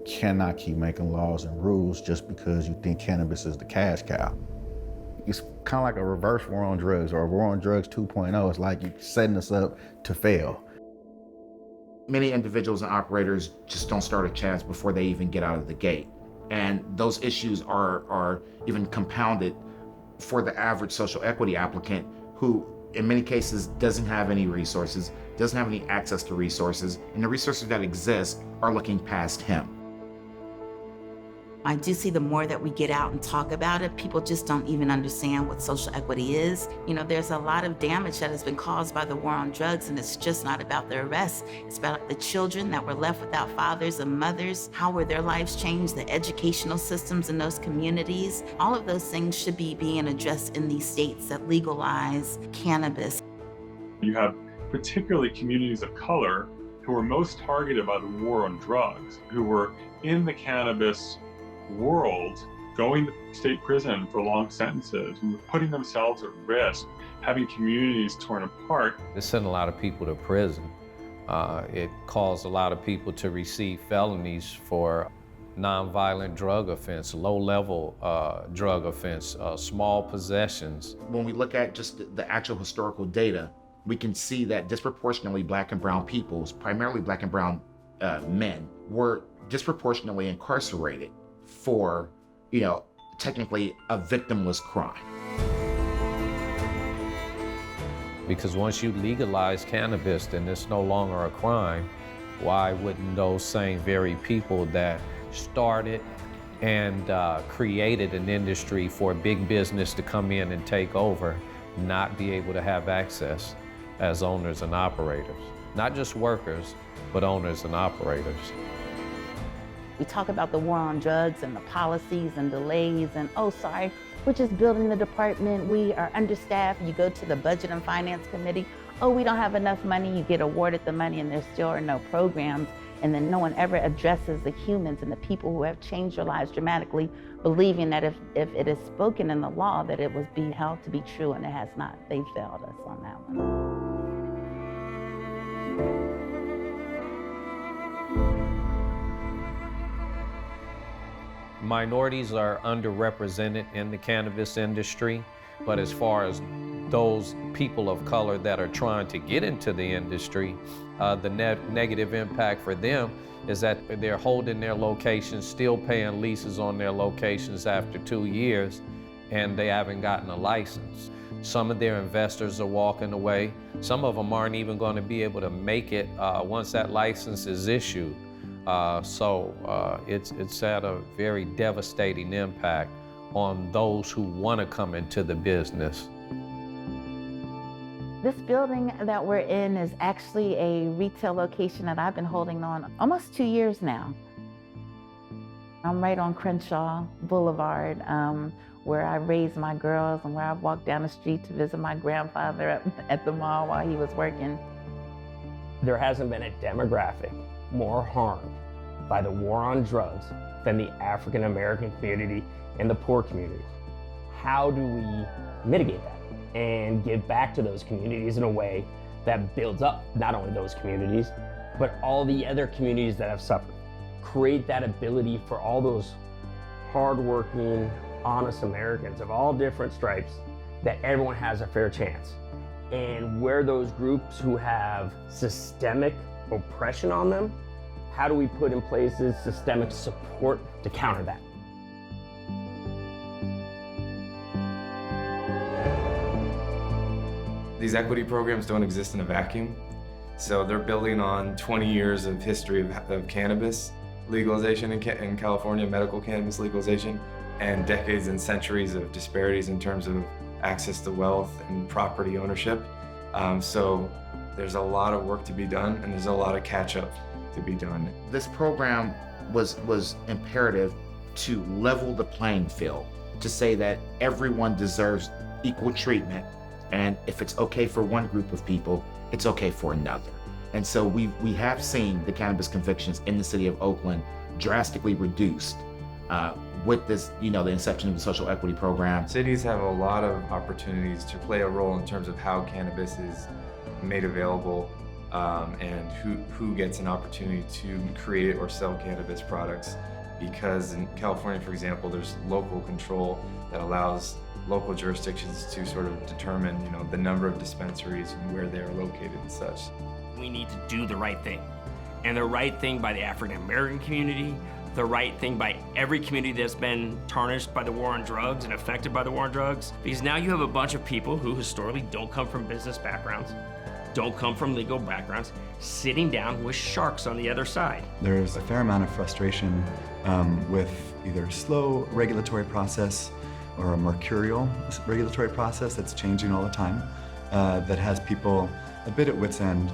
cannot keep making laws and rules just because you think cannabis is the cash cow. It's kind of like a reverse war on drugs, or a war on drugs 2.0. It's like you're setting us up to fail. Many individuals and operators just don't start a chance before they even get out of the gate. And those issues are even compounded for the average social equity applicant who, in many cases, doesn't have any resources, doesn't have any access to resources, and the resources that exist are looking past him. I do see the more that we get out and talk about it, people just don't even understand what social equity is. You know, there's a lot of damage that has been caused by the war on drugs, and it's just not about the arrests. It's about the children that were left without fathers and mothers. How were their lives changed? The educational systems in those communities. All of those things should be being addressed in these states that legalize cannabis. You have particularly communities of color who were most targeted by the war on drugs, who were in the cannabis world, going to state prison for long sentences, putting themselves at risk, having communities torn apart. It sent a lot of people to prison. It caused a lot of people to receive felonies for nonviolent drug offense, low-level drug offense, small possessions. When we look at just the actual historical data, we can see that disproportionately Black and brown peoples, primarily Black and brown men, were disproportionately incarcerated for, technically a victimless crime. Because once you legalize cannabis, then it's no longer a crime. Why wouldn't those same very people that started and created an industry for big business to come in and take over not be able to have access as owners and operators? Not just workers, but owners and operators. We talk about the war on drugs and the policies and delays and, oh, sorry, we're just building the department, we are understaffed. You go to the Budget and Finance Committee, oh, we don't have enough money, you get awarded the money and there still are no programs. And then no one ever addresses the humans and the people who have changed their lives dramatically, believing that if it is spoken in the law, that it was be held to be true, and it has not. They failed us on that one. Minorities are underrepresented in the cannabis industry, but as far as those people of color that are trying to get into the industry, the negative impact for them is that they're holding their locations, still paying leases on their locations after 2 years, and they haven't gotten a license. Some of their investors are walking away. Some of them aren't even going to be able to make it once that license is issued. It's had a very devastating impact on those who want to come into the business. This building that we're in is actually a retail location that I've been holding on almost 2 years now. I'm right on Crenshaw Boulevard, where I raised my girls and where I walked down the street to visit my grandfather at the mall while he was working. There hasn't been a demographic more harmed by the war on drugs than the African American community and the poor communities. How do we mitigate that and give back to those communities in a way that builds up not only those communities, but all the other communities that have suffered? Create that ability for all those hardworking, honest Americans of all different stripes, that everyone has a fair chance. And where those groups who have systemic oppression on them, how do we put in places systemic support to counter that? These equity programs don't exist in a vacuum. So they're building on 20 years of history of cannabis legalization in California, medical cannabis legalization, and decades and centuries of disparities in terms of access to wealth and property ownership. So there's a lot of work to be done, and there's a lot of catch-up to be done. This program was imperative to level the playing field, to say that everyone deserves equal treatment, and if it's okay for one group of people, it's okay for another. And so we have seen the cannabis convictions in the city of Oakland drastically reduced with this, the inception of the social equity program. Cities have a lot of opportunities to play a role in terms of how cannabis is made available and who gets an opportunity to create or sell cannabis products. Because in California, for example, there's local control that allows local jurisdictions to sort of determine, the number of dispensaries and where they are located and such. We need to do the right thing. And the right thing by the African American community, the right thing by every community that's been tarnished by the war on drugs and affected by the war on drugs. Because now you have a bunch of people who historically don't come from business backgrounds, don't come from legal backgrounds, sitting down with sharks on the other side. There's a fair amount of frustration with either a slow regulatory process or a mercurial regulatory process that's changing all the time, that has people a bit at wit's end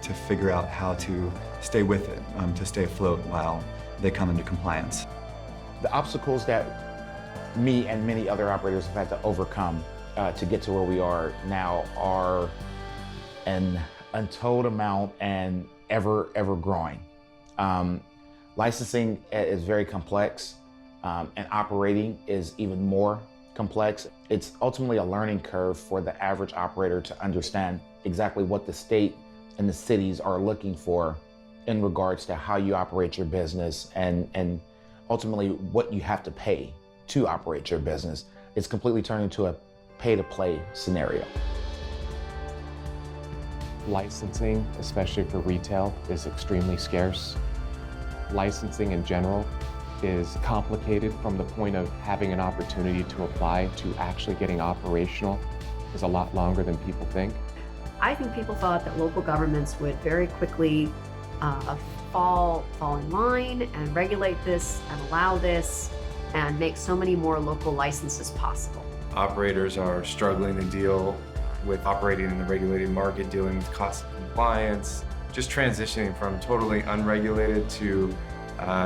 to figure out how to stay with it, to stay afloat while they come into compliance. The obstacles that me and many other operators have had to overcome to get to where we are now are an untold amount and ever growing. Licensing is very complex, and operating is even more complex. It's ultimately a learning curve for the average operator to understand exactly what the state and the cities are looking for in regards to how you operate your business and ultimately what you have to pay to operate your business. It's completely turned into a pay-to-play scenario. Licensing, especially for retail, is extremely scarce. Licensing in general is complicated from the point of having an opportunity to apply to actually getting operational is a lot longer than people think. I think people thought that local governments would very quickly fall in line and regulate this and allow this and make so many more local licenses possible. Operators are struggling to deal with operating in the regulated market, dealing with cost of compliance, just transitioning from totally unregulated to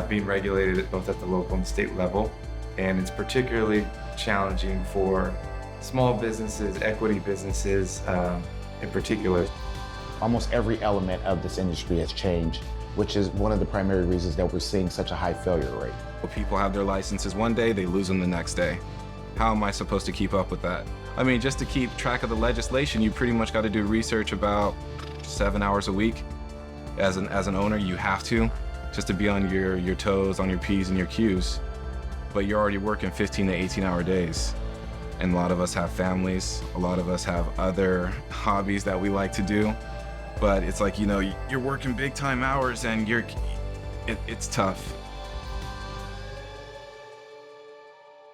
being regulated both at the local and state level. And it's particularly challenging for small businesses, equity businesses in particular. Almost every element of this industry has changed, which is one of the primary reasons that we're seeing such a high failure rate. People have their licenses one day, they lose them the next day. How am I supposed to keep up with that? I mean, just to keep track of the legislation, you pretty much got to do research about 7 hours a week. As an owner, you have to, just to be on your toes, on your P's and your Q's. But you're already working 15 to 18-hour days. And a lot of us have families, a lot of us have other hobbies that we like to do. But it's like, you're working big time hours and it's tough.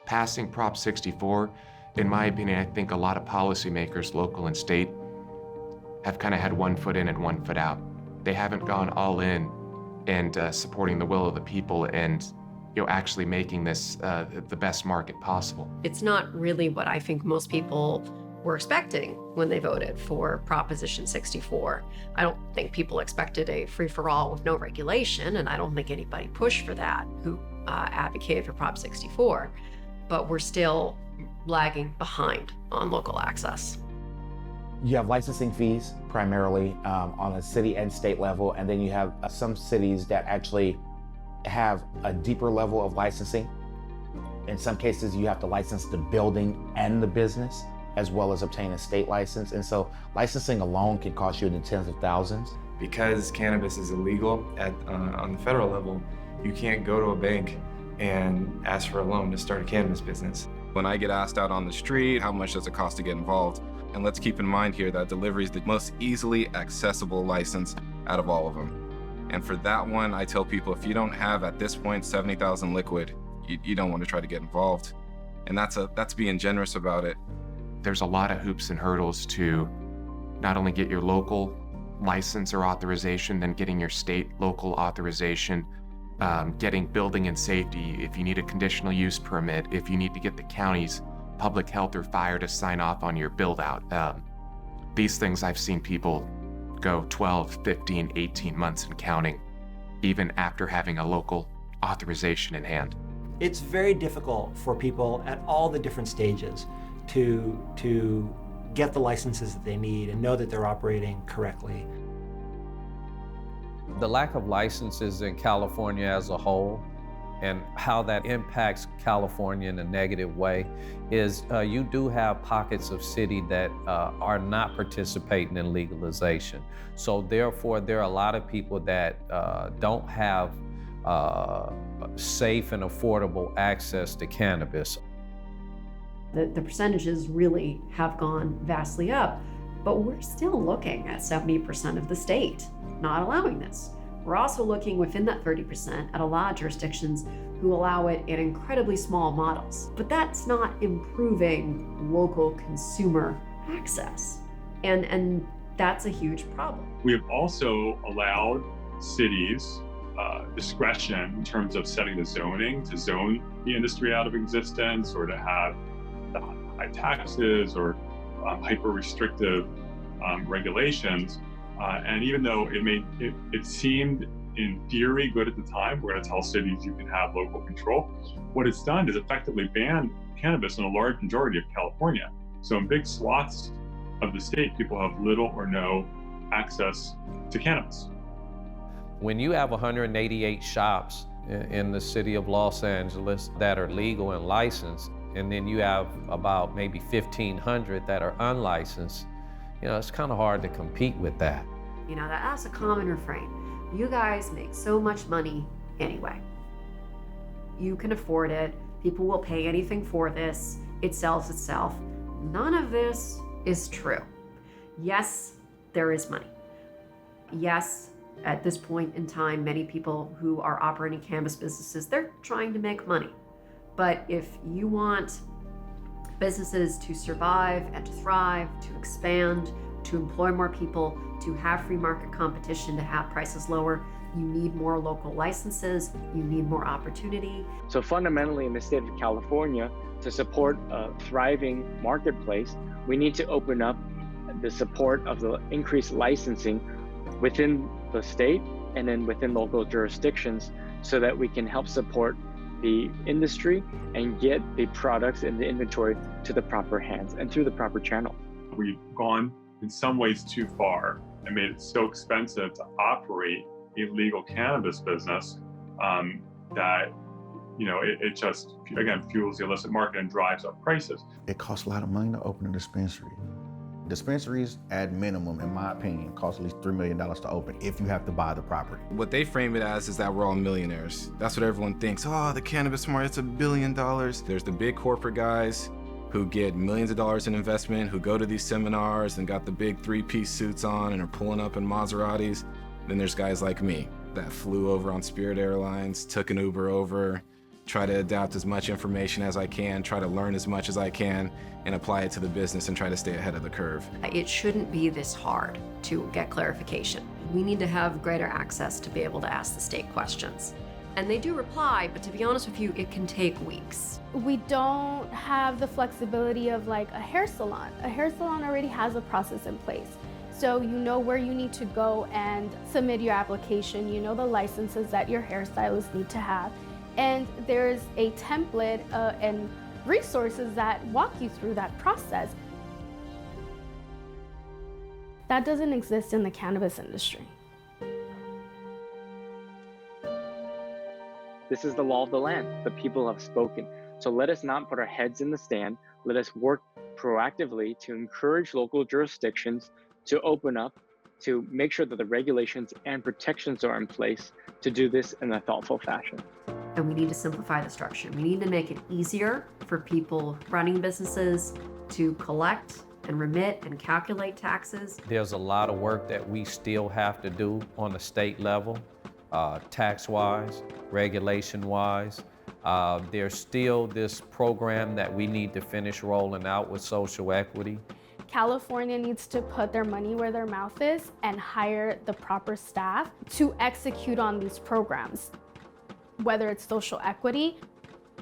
Passing Prop 64, in my opinion, I think a lot of policymakers, local and state, have kind of had one foot in and one foot out. They haven't gone all in and supporting the will of the people and actually making this the best market possible. It's not really what I think most people were expecting when they voted for Proposition 64. I don't think people expected a free-for-all with no regulation, and I don't think anybody pushed for that who advocated for Prop 64. But we're still lagging behind on local access. You have licensing fees primarily on a city and state level, and then you have some cities that actually have a deeper level of licensing. In some cases, you have to license the building and the business, as well as obtain a state license. And so licensing alone can cost you in the tens of thousands. Because cannabis is illegal on the federal level, you can't go to a bank and ask for a loan to start a cannabis business. When I get asked out on the street, how much does it cost to get involved? And let's keep in mind here that delivery is the most easily accessible license out of all of them. And for that one, I tell people, if you don't have, at this point, 70,000 liquid, you don't want to try to get involved. And that's being generous about it. There's a lot of hoops and hurdles to not only get your local license or authorization, then getting your state local authorization, getting building and safety, if you need a conditional use permit, if you need to get the county's public health or fire to sign off on your build out. These things I've seen people go 12, 15, 18 months and counting, even after having a local authorization in hand. It's very difficult for people at all the different stages to get the licenses that they need and know that they're operating correctly. The lack of licenses in California as a whole And how that impacts California in a negative way is you do have pockets of city that are not participating in legalization. So therefore, there are a lot of people that don't have safe and affordable access to cannabis. The percentages really have gone vastly up, but we're still looking at 70% of the state not allowing this. We're also looking within that 30% at a lot of jurisdictions who allow it in incredibly small models. But that's not improving local consumer access. And that's a huge problem. We have also allowed cities discretion in terms of setting the zoning to zone the industry out of existence, or to have the high taxes or hyper-restrictive regulations. And even though it seemed in theory good at the time, we're going to tell cities you can have local control, what it's done is effectively banned cannabis in a large majority of California. So in big swaths of the state, people have little or no access to cannabis. When you have 188 shops in the city of Los Angeles that are legal and licensed, and then you have about maybe 1,500 that are unlicensed, it's kind of hard to compete with that. That's a common refrain. You guys make so much money anyway. You can afford it. People will pay anything for this. It sells itself. None of this is true. Yes, there is money. Yes, at this point in time, many people who are operating cannabis businesses, they're trying to make money. But if you want businesses to survive and to thrive, to expand, to employ more people, to have free market competition, to have prices lower, you need more local licenses, you need more opportunity. So fundamentally in the state of California, to support a thriving marketplace, we need to open up the support of the increased licensing within the state and then within local jurisdictions so that we can help support the industry and get the products and the inventory to the proper hands and through the proper channel. We've gone in some ways too far and made it so expensive to operate a legal cannabis business that it just, again, fuels the illicit market and drives up prices. It costs a lot of money to open a dispensary. Dispensaries, at minimum, in my opinion, cost at least $3 million to open if you have to buy the property. What they frame it as is that we're all millionaires. That's what everyone thinks. Oh, the cannabis market, it's $1 billion. There's the big corporate guys who get millions of dollars in investment, who go to these seminars and got the big 3-piece suits on and are pulling up in Maseratis. Then there's guys like me that flew over on Spirit Airlines, took an Uber over, try to adapt as much information as I can, try to learn as much as I can, and apply it to the business and try to stay ahead of the curve. It shouldn't be this hard to get clarification. We need to have greater access to be able to ask the state questions. And they do reply, but to be honest with you, it can take weeks. We don't have the flexibility of like a hair salon. A hair salon already has a process in place. So you know where you need to go and submit your application. You know the licenses that your hairstylists need to have. And there's a template and resources that walk you through that process. That doesn't exist in the cannabis industry. This is the law of the land. The people have spoken. So let us not put our heads in the sand. Let us work proactively to encourage local jurisdictions to open up, to make sure that the regulations and protections are in place to do this in a thoughtful fashion. And we need to simplify the structure. We need to make it easier for people running businesses to collect and remit and calculate taxes. There's a lot of work that we still have to do on the state level, tax-wise, regulation-wise. There's still this program that we need to finish rolling out with social equity. California needs to put their money where their mouth is and hire the proper staff to execute on these programs, whether it's social equity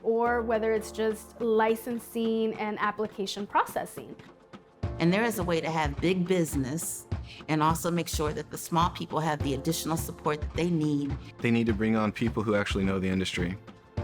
or whether it's just licensing and application processing. And there is a way to have big business and also make sure that the small people have the additional support that they need. They need to bring on people who actually know the industry.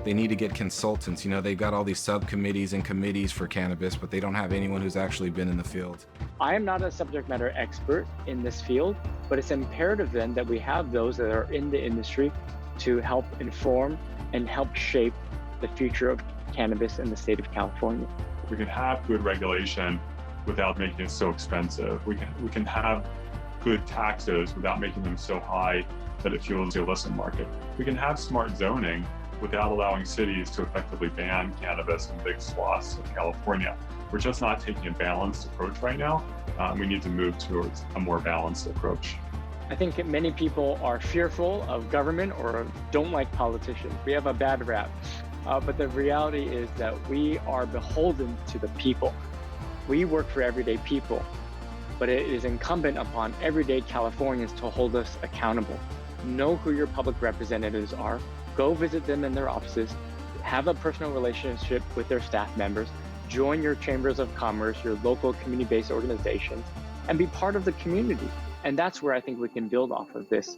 They need to get consultants. They've got all these subcommittees and committees for cannabis, but they don't have anyone who's actually been in the field. I am not a subject matter expert in this field, but it's imperative then that we have those that are in the industry to help inform and help shape the future of cannabis in the state of California. We can have good regulation without making it so expensive. We can have good taxes without making them so high that it fuels the illicit market. We can have smart zoning without allowing cities to effectively ban cannabis in big swaths of California. We're just not taking a balanced approach right now. We need to move towards a more balanced approach. I think many people are fearful of government or don't like politicians. We have a bad rap. But the reality is that we are beholden to the people. We work for everyday people, but it is incumbent upon everyday Californians to hold us accountable. Know who your public representatives are, go visit them in their offices, have a personal relationship with their staff members, join your chambers of commerce, your local community-based organizations, and be part of the community. And that's where I think we can build off of this.